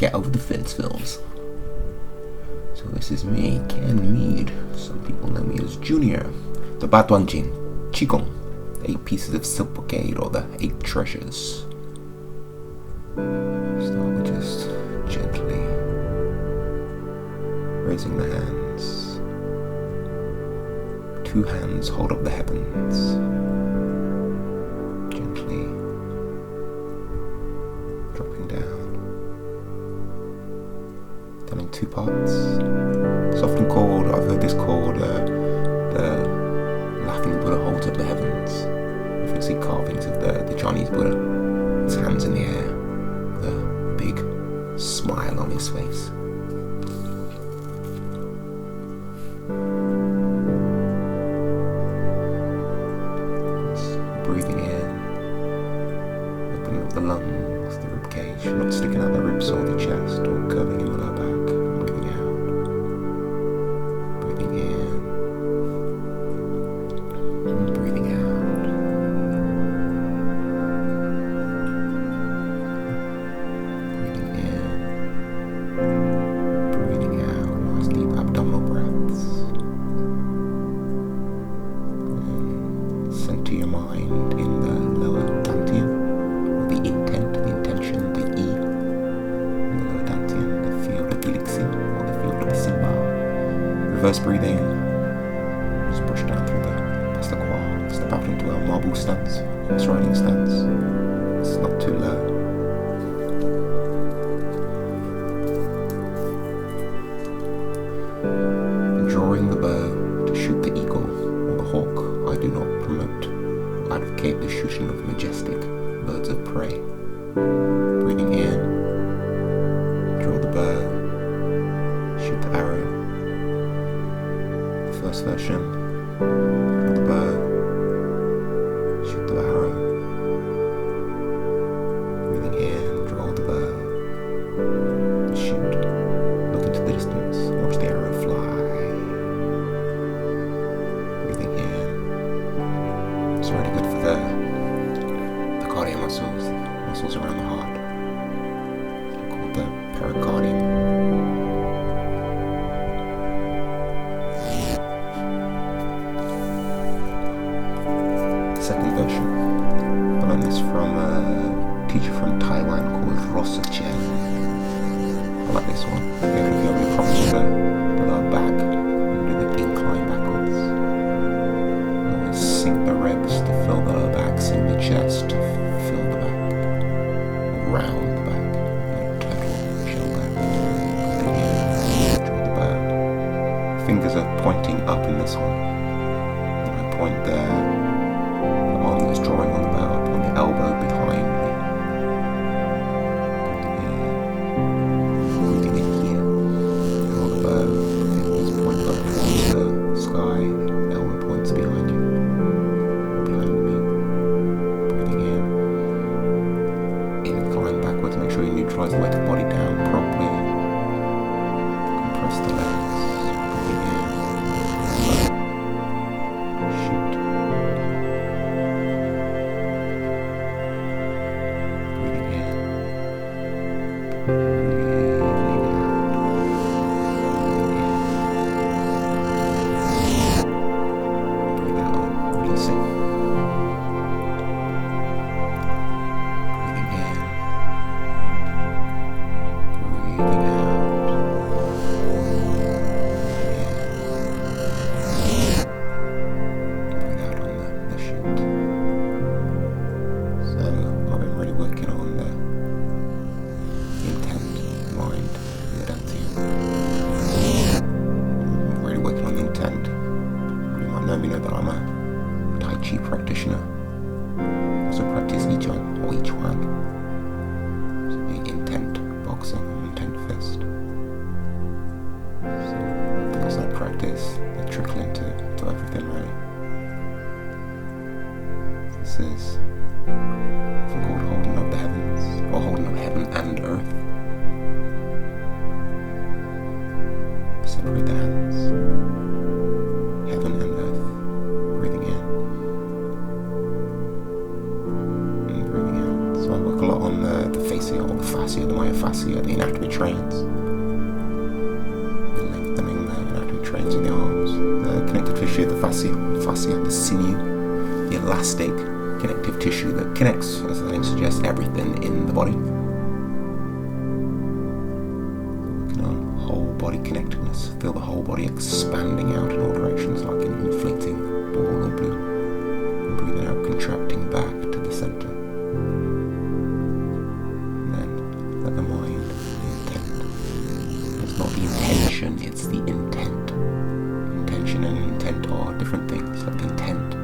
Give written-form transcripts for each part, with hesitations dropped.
Get Over the Fence films. So this is me, Ken Mead. Some people know me as Junior. The Baduanjin, Qigong, 8 pieces of Eight Brocade, or the 8 treasures. Start with just gently raising the hands. 2 hands hold up the heavens. Gently dropping down. Done in 2 parts. It's often called, I've heard this called, the laughing Buddha holds up the heavens. You can see carvings of the Chinese Buddha. His hands in the air, with a big smile on his face. Breathing in, opening up the lungs, the rib cage, not sticking out the ribs or the chest or curving in the lower back. Breathing out, breathing in, and breathing out. Breathing in, breathing out. Nice deep abdominal breaths. Center your mind in the lower dantian, or the intent, the intention, the E. In the lower dantian, the field of elixir, or the field of the simba. Reverse breathing. Just push down through the past the quad. Step out into a marble stance, horse riding stance. It's not too low. Drawing the bow to shoot the eagle or the hawk, I do not promote or advocate the shooting of majestic birds of prey. Breathing in, draw the bow, shoot the arrow. The first version, draw the bow, shoot the arrow. Breathing in, draw the bow, and shoot. Look into the distance, watch the arrow fly. Breathing in. It's really good for the cardio muscles around the heart. It's called the pericardium. Second version. I learned this from a teacher from Taiwan called Rosa Chen. I like this one. If you have any problems with the lower back, you do the incline backwards. Always sink the ribs to fill the lower back, sink the chest to fill the back. Round the back, like turtle shell back. Again, draw the bow. Fingers are pointing up in this one. And I point there. The arm that's drawing on the bow, I point the elbow behind me. Breathing in here. Draw the bow. Fingers point up towards the sky. Elbow points behind you. Behind me. Breathing in. Incline backwards. Make sure you neutralize the weight of the body down properly. Compress the legs. Breathing in. Shoot. Breathing in. Breathing out. Breathe out, releasing. Breathing in. Breathing out. Breathe out on the shoot. So I've been really working on the intent, mind, and the dantian. I'm really working on the intent. You might know me know that I'm a Tai Chi practitioner. Also practice I Ching or I Chuan. So the intent boxing, intent fist. So as I practice, they trickle into everything really. This is often called holding up the heavens, or holding up heaven and earth. Separate the hands. Heaven and earth. Breathing in. And breathing out. So I work a lot on the fascia or the fascia. fascia, the myofascia, the anatomy trains. The lengthening the anatomy trains in the arms. The connective tissue, the fascia, the sinew, the elastic connective tissue that connects, as the name suggests, everything in the body. Working on whole body connectedness. Feel the whole body expanding out in all directions like an inflating ball or balloon. And breathing out, contracting back to the center. And then let the mind, the intent. It's not the intention, it's the intent. Intention and intent are different things. Let the intent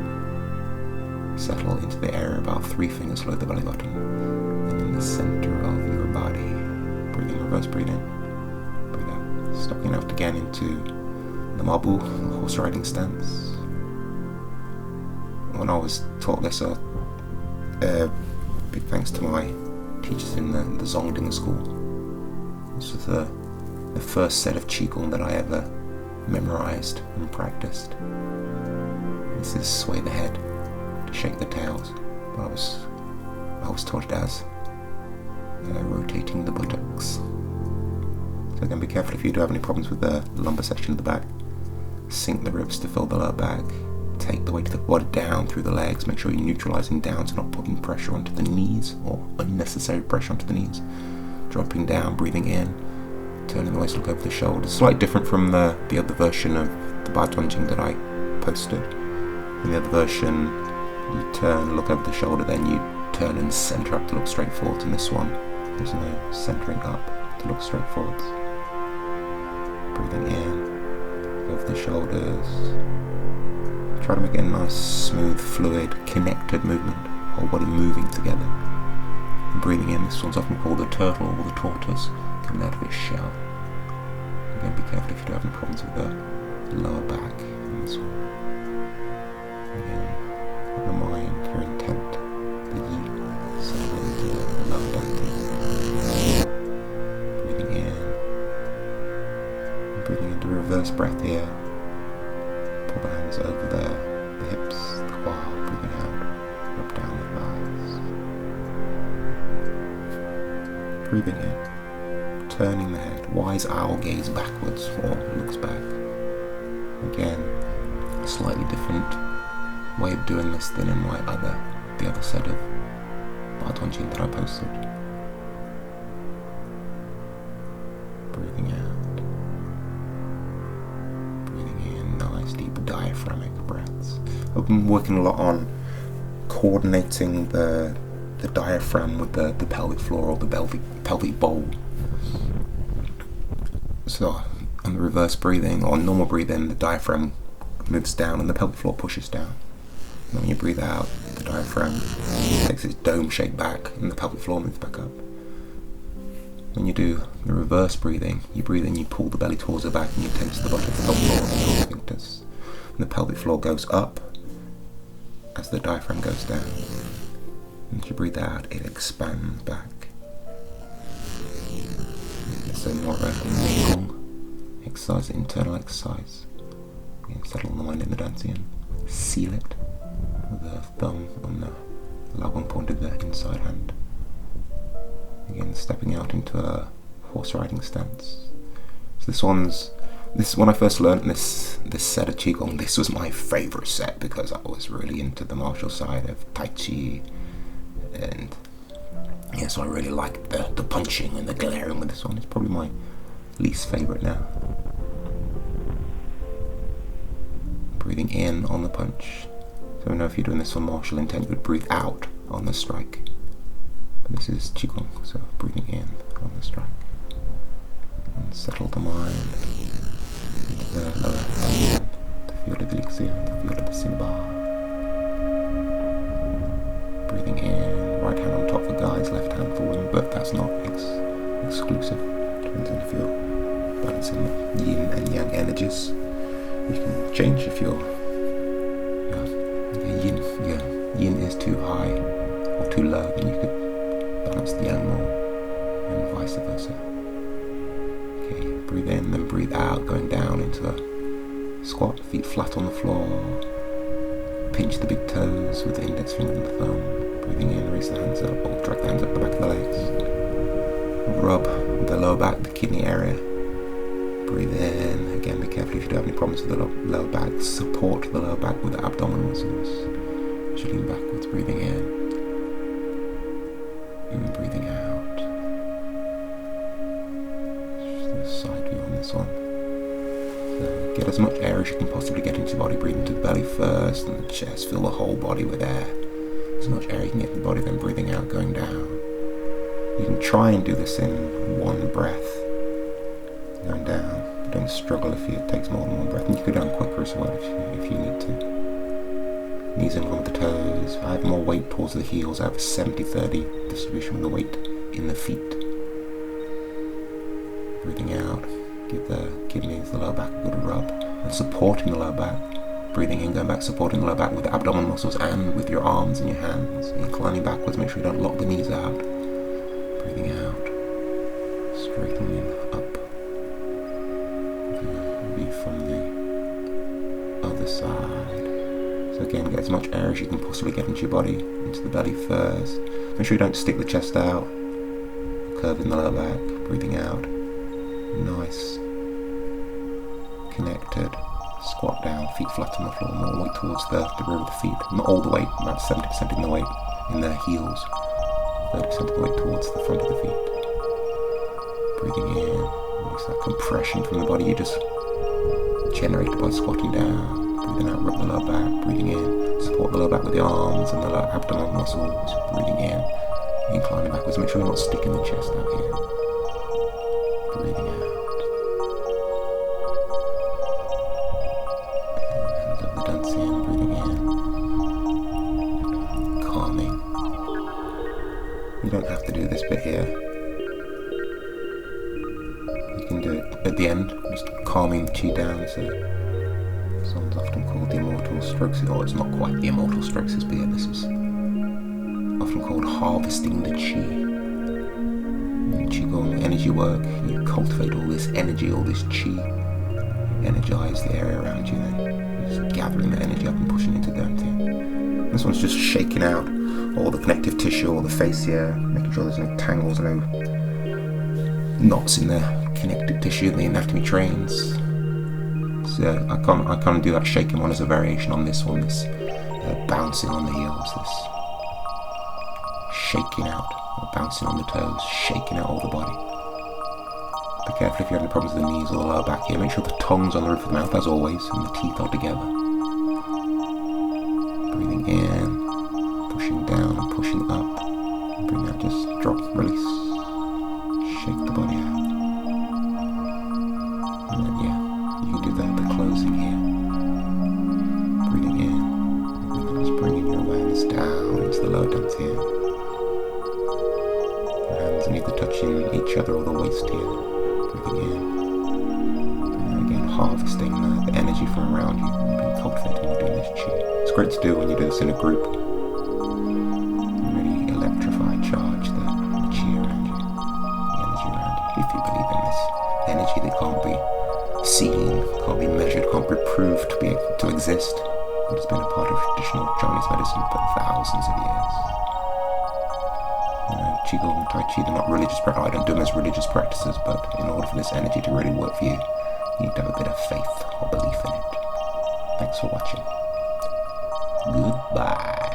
settle into the area about 3 fingers below the belly button, and in the center of your body. Breathing, reverse breathing. Breathe out. Stepping out again into the mabu, horse riding stance. When I was taught this, big thanks to my teachers in the Zongding school. This was the first set of Qigong that I ever memorized and practiced. This is sway the head, to shake the tails, but I was taught it as rotating the buttocks. So again, be careful if you do have any problems with the lumbar section of the back. Sink the ribs to fill the lower back. Take the weight of the body down through the legs. Make sure you're neutralizing down, so not putting pressure onto the knees or unnecessary pressure onto the knees. Dropping down, breathing in, turning the waist, look over the shoulders. Slightly different from the other version of the Baduanjin that I posted. In the other version, you turn, look over the shoulder, then you turn and center up to look straight forwards. In this one, there's no centering up to look straight forwards. Breathing in, over the shoulders. Try to make it a nice, smooth, fluid, connected movement, whole body moving together. And breathing in, this one's often called the turtle or the tortoise, coming out of its shell. Again, be careful if you do have any problems with the lower back in this one. Again, the mind, your intent, the yin, settle into the lower dantian. Breathing in, and breathing into reverse breath here. Pull the hands over the hips, the quad, breathing out, rub down the thighs. Breathing in, turning the head, wise owl gaze backwards or looks back. Again, a slightly different way of doing this than in the other set of Baduanjin that I posted. Breathing out, breathing in, nice deep diaphragmic breaths. I've been working a lot on coordinating the diaphragm with the pelvic floor or the pelvic bowl. So on the reverse breathing or normal breathing, the diaphragm moves down and the pelvic floor pushes down. And when you breathe out, the diaphragm takes its dome shape back and the pelvic floor moves back up. When you do the reverse breathing, you breathe in, you pull the belly towards the back and you tense the bottom of the pelvic floor and the sphincters. And the pelvic floor goes up as the diaphragm goes down. And as you breathe out, it expands back. So more of a Qigong exercise, internal exercise. Again, settle the mind in the dantian. Seal it with the thumb on the lower point of the inside hand. Again, stepping out into a horse riding stance. So when I first learned this set of Qigong, this was my favourite set because I was really into the martial side of Tai Chi, and yeah, so I really liked the punching and the glaring with this one. It's probably my least favourite now. Breathing in on the punch. So I know if you're doing this for martial intent, you would breathe out on the strike. But this is Qigong, so breathing in on the strike. And settle the mind into the lower dantian, the field of the elixir, the field of the Simba. Breathing in, right hand on top for guys, left hand for women, but that's not exclusive. Depends on if you're balancing yin and yang energies. You can change if your yin is too high or too low, then you could balance the yang more, and vice versa. Okay, breathe in, then breathe out, going down into a squat, feet flat on the floor. Pinch the big toes with the index finger and the thumb. Breathing in, raise the hands up, or drag the hands up the back of the legs. rub the lower back, the kidney area. Breathe in. Again, be careful if you do have any problems with the lower back. Support the lower back with the abdominal muscles. As you lean backwards, breathing in and breathing out. Just a side view on this one. So get as much air as you can possibly get into your body. Breathe into the belly first and the chest. Fill the whole body with air. As much air you can get in the body, then breathing out, going down. You can try and do this in one breath, going down. But don't struggle if it takes more than one breath. And you can go down quicker as well if you need to. Knees in line with the toes. I have more weight towards the heels. I have a 70-30 distribution of the weight in the feet. Breathing out. Give the kidneys, the lower back a good rub. And supporting the lower back. Breathing in, going back, supporting the lower back with the abdominal muscles and with your arms and your hands. Inclining backwards, make sure you don't lock the knees out. Breathing out. Straightening up. Maybe from the other side. So again, get as much air as you can possibly get into your body, into the belly first. Make sure you don't stick the chest out. Curving the lower back, breathing out. Nice. Connected. Squat down, feet flat on the floor, more weight towards the rear of the feet. Not all the weight, about 70% in the weight, in the heels. 30% of the weight towards the front of the feet. Breathing in, release that compression from the body you just generated by squatting down. Breathing out, rub the lower back, breathing in. Support the lower back with the arms and the lower abdominal muscles. Breathing in, inclining backwards. Make sure you're not sticking the chest out here. Breathing out. Breathing in, calming. You don't have to do this bit here. You can do it at the end, just calming the chi down. So someone's often called the immortal strokes, or it's not quite the immortal strokes as beer. This is often called harvesting the chi. In Qigong energy work, you cultivate all this energy, all this chi, energize the area around you then. Just gathering the energy up and pushing into the empty. This one's just shaking out all the connective tissue, all the fascia, making sure there's no tangles, no knots in the connective tissue the anatomy trains. So I can't do that shaking one as a variation on this one, this bouncing on the heels, this shaking out, or bouncing on the toes, shaking out all the body. Be careful if you have any problems with the knees or the lower back here. Make sure the tongue's on the roof of the mouth as always and the teeth are together. Breathing in, pushing down and pushing up. And bring out, just drop, release. Shake the body out. And then you can do the closing here. Breathing in, and then just bringing your awareness down into the lower dantian. Your hands are neither touching each other or the waist here. Breathing in, and again harvesting the energy from around you. You've been cultivating and doing this chi. It's great to do when you do this in a group. You really electrify, charge the chi around you, the energy around you. If you believe in this energy that can't be seen, can't be measured, can't be proved to exist, but it's been a part of traditional Chinese medicine for thousands of years. Qigong and Tai Chi, they're not religious practices. I don't do them as religious practices, but in order for this energy to really work for you, you need to have a bit of faith or belief in it. Thanks for watching. Goodbye.